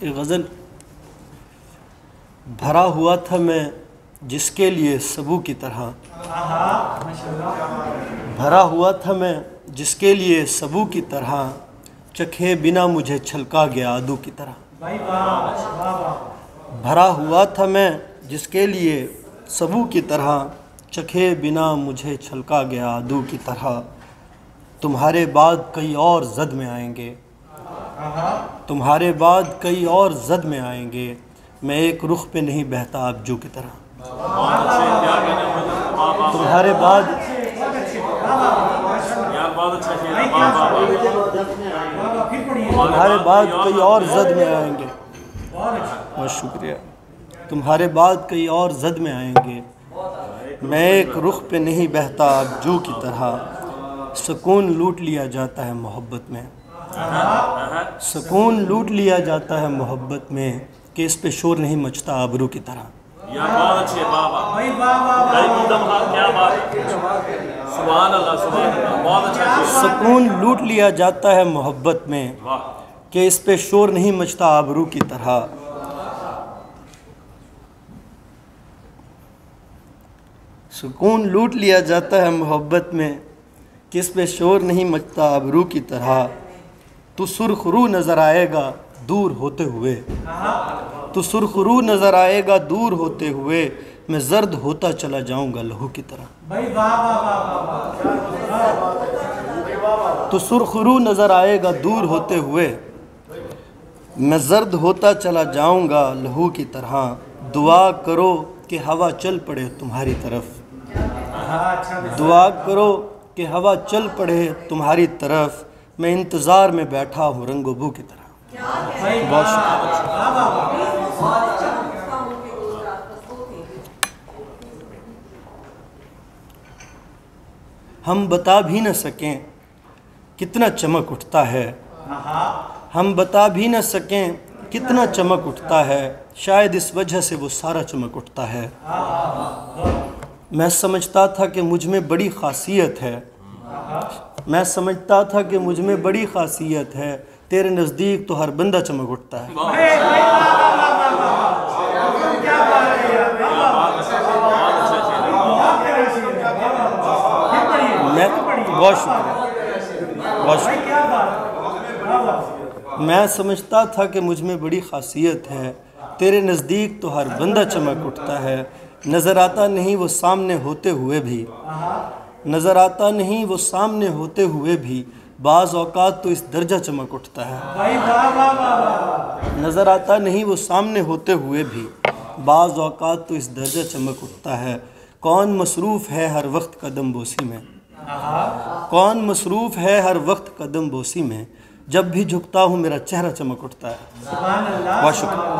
ایک غزل۔ بھرا ہوا تھا میں جس کے لیے سبو کی طرح، بھرا ہوا تھا میں جس کے لیے سبو کی طرح، چکھے بنا مجھے چھلکا گیا عدو کی طرح۔ بھرا ہوا تھا میں جس کے لیے سبو کی طرح، چکھے بنا مجھے چھلکا گیا عدو کی طرح۔ تمہارے بعد کئی اور زد میں آئیں گے، تمہارے بعد کئی اور زد میں آئیں گے، میں ایک رخ پہ نہیں بہتا آبجو کی طرح۔ تمہارے بعد تمہارے بعد کئی اور زد میں آئیں گے، بہت شکریہ، تمہارے بعد کئی اور زد میں آئیں گے، میں ایک رخ پہ نہیں بہتا آبجو کی طرح۔ سکون لوٹ لیا جاتا ہے محبت میں، سکون لوٹ لیا جاتا ہے محبت میں، کہ اس پہ شور نہیں مچتا آبرو کی طرح۔ سکون لوٹ لیا جاتا ہے محبت میں، کہ اس پہ شور نہیں مچتا آبرو کی طرح۔ سکون لوٹ لیا جاتا ہے محبت میں، کہ اس پہ شور نہیں مچتا آبرو کی طرح۔ تو سرخ رو نظر آئے گا دور ہوتے ہوئے، تو سرخ رو نظر آئے گا دور ہوتے ہوئے، میں زرد ہوتا چلا جاؤں گا لہو کی طرح۔ تو سرخ رو نظر آئے گا دور ہوتے ہوئے، میں زرد ہوتا چلا جاؤں گا لہو کی طرح۔ دعا کرو کہ ہوا چل پڑے تمہاری طرف، دعا کرو کہ ہوا چل پڑے تمہاری طرف، میں انتظار میں بیٹھا ہوں رنگ و بو کی طرح۔ بہت شکریہ۔ ہم بتا بھی نہ سکیں کتنا چمک اٹھتا ہے، ہم بتا بھی نہ سکیں کتنا چمک اٹھتا ہے، شاید اس وجہ سے وہ سارا چمک اٹھتا ہے۔ میں سمجھتا تھا کہ مجھ میں بڑی خاصیت ہے، میں سمجھتا تھا کہ مجھ میں بڑی خاصیت ہے، تیرے نزدیک تو ہر بندہ چمک اٹھتا ہے۔ بہت شکریہ، بہت شکریہ۔ میں سمجھتا تھا کہ مجھ میں بڑی خاصیت ہے، تیرے نزدیک تو ہر بندہ چمک اٹھتا ہے۔ نظر آتا نہیں وہ سامنے ہوتے ہوئے بھی، نظر آتا نہیں وہ سامنے ہوتے ہوئے بھی، بعض اوقات تو اس درجہ چمک اٹھتا ہے۔ نظر آتا نہیں وہ سامنے ہوتے ہوئے بھی، بعض اوقات تو اس درجہ چمک اٹھتا ہے۔ کون مصروف ہے ہر وقت قدم بوسی میں، کون مصروف ہے ہر وقت قدم بوسی میں، جب بھی جھکتا ہوں میرا چہرہ چمک اٹھتا ہے۔ بہت شکریہ۔